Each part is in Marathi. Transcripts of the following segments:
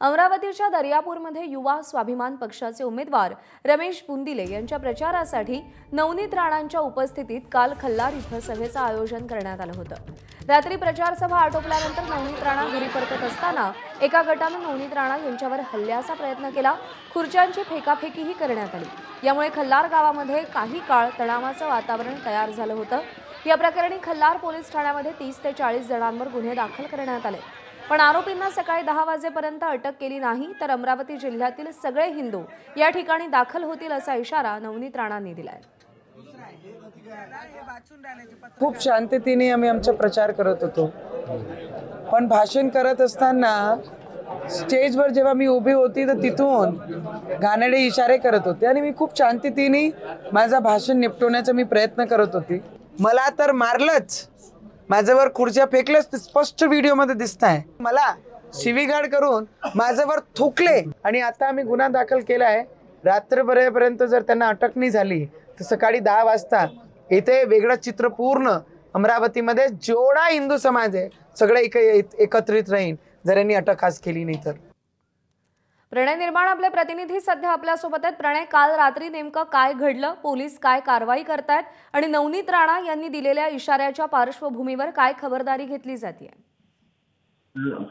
अमरावतीच्या दर्यापूरमध्ये युवा स्वाभिमान पक्षाचे उमेदवार रमेश बुंदिले यांच्या प्रचारासाठी नवनीत राणांच्या उपस्थितीत काल खल्लार इथं सभेचं आयोजन करण्यात आलं होतं। रात्री प्रचार सभा आटोपल्यानंतर नवनीत राणा घरी परतत असताना एका गटाने नवनीत राणा यांच्यावर हल्ल्याचा प्रयत्न केला। खुर्च्यांची फेकाफेकीही करण्यात आली। यामुळे खल्लार गावामध्ये काही काळ तणावाचं वातावरण तयार झालं होतं। या प्रकरणी खल्लार पोलीस ठाण्यामध्ये 30 ते 40 जणांवर गुन्हे दाखल करण्यात आले। पण आरोपींना सकाळी 10 वाजेपर्यंत अटक केली नाही तर अमरावती जिल्ह्यातील सगळे हिंदू या ठिकाणी दाखल होतील असा इशारा नवनीत राणांनी दिलाय। खूप शांततेने आम्ही आमचा प्रचार करत होतो, पण भाषण करत असताना स्टेजवर जेव्हा मी उभी होती तर तिथून घाणेरडे इशारे करत होते आणि मी खूप शांततेने माझा भाषण निपटवण्याचा मी प्रयत्न करत होती। मला तर मारलंच, माझ्यावर खुर्च्या फेकल्याच, स्पष्ट व्हिडिओमध्ये दिसतंय। मला शिवीगाळ करून माझ्यावर थुकले आणि आता आम्ही गुन्हा दाखल केलाय। रात्रभरापर्यंत जर त्यांना अटक नाही झाली तर सकाळी 10 वाजता इथे वेगळं चित्र पूर्ण अमरावतीमध्ये जेवढा हिंदू समाज आहे सगळे एकत्रित राहील जर यांनी अटक आज केली नाही तर। प्रणय निर्माण आपले प्रतिनिधी सध्या आपल्यासोबत आहेत। प्रणय, काल रात्री नेमकं काय घडलं, पोलीस काय कारवाई करतायत आणि नवनीत राणा यांनी दिलेल्या इशाऱ्याच्या पार्श्वभूमीवर काय खबरदारी घेतली जाते?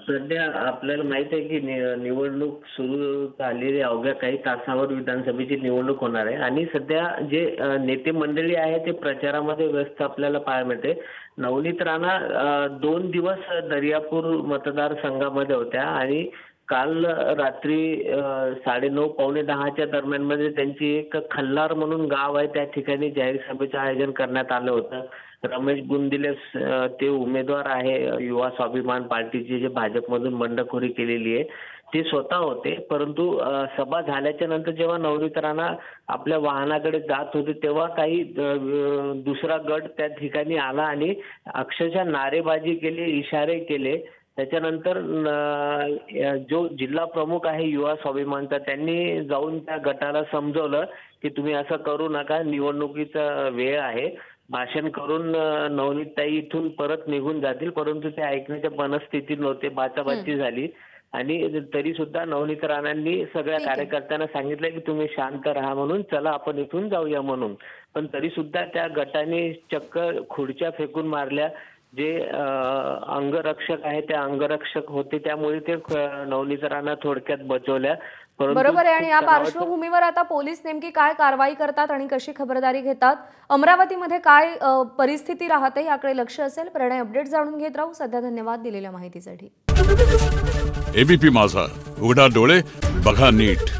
सध्या आपल्याला माहित आहे की निवडणूक सुरू झालेली अवघ्या काही तासावर विधानसभेची निवडणूक होणार आहे आणि सध्या जे नेते मंडळी आहे ते प्रचारामध्ये व्यस्त आपल्याला पाहायला मिळते। नवनीत राणा 2 दिवस दर्यापूर मतदारसंघामध्ये होत्या आणि काल रात्री 9:30 पावणे 10च्या दरम्यान मध्ये त्यांची एक खल्लार म्हणून गाव आहे त्या ठिकाणी जाहीर सभेचं आयोजन करण्यात आलं होतं। रमेश बुंदिले ते उमेदवार आहे युवा स्वाभिमान पार्टीचे, जे भाजपमधून बंडखोरी केलेली आहे, ते स्वतः होते। परंतु सभा झाल्याच्या नंतर जेव्हा नवनीत राणा आपल्या वाहनाकडे जात होते तेव्हा काही दुसरा गट त्या ठिकाणी आला आणि अक्षरशः नारेबाजी केली, इशारे केले। त्याच्यानंतर जो जिल्हा प्रमुख आहे युवा स्वाभिमानचा, त्यांनी जाऊन त्या गटाला समजवलं की तुम्ही असं करू नका, निवडणुकीचा वेळ आहे। भाषण करून नवनीतताई इथून परत निघून जातील, परंतु ते ऐकण्याच्या मनस्थितीत नव्हते। बाचाबाची झाली आणि तरी सुद्धा नवनीत राणांनी सगळ्या कार्यकर्त्यांना सांगितलं की तुम्ही शांत राहा म्हणून, चला आपण इथून जाऊया म्हणून। पण तरी सुद्धा त्या गटाने चक्क खुर्च्या फेकून मारल्या। जे अंगरक्षक आहे त्या अंगरक्षक होते, त्यामुळे ते नवनीत राणा थोडक्यात बचवल्या। बरोबर आहे। आणि या पार्श्वभूमीवर आता पोलीस नेमकी काय कारवाई करतात आणि कशी खबरदारी घेतात, अमरावतीमध्ये काय परिस्थिती राहते याकडे लक्ष असेल। प्रणय, अपडेट जाणून घेत राहू। सध्या धन्यवाद दिलेल्या माहितीसाठी। एबीपी माझा, उघडा डोळे बघा नीट।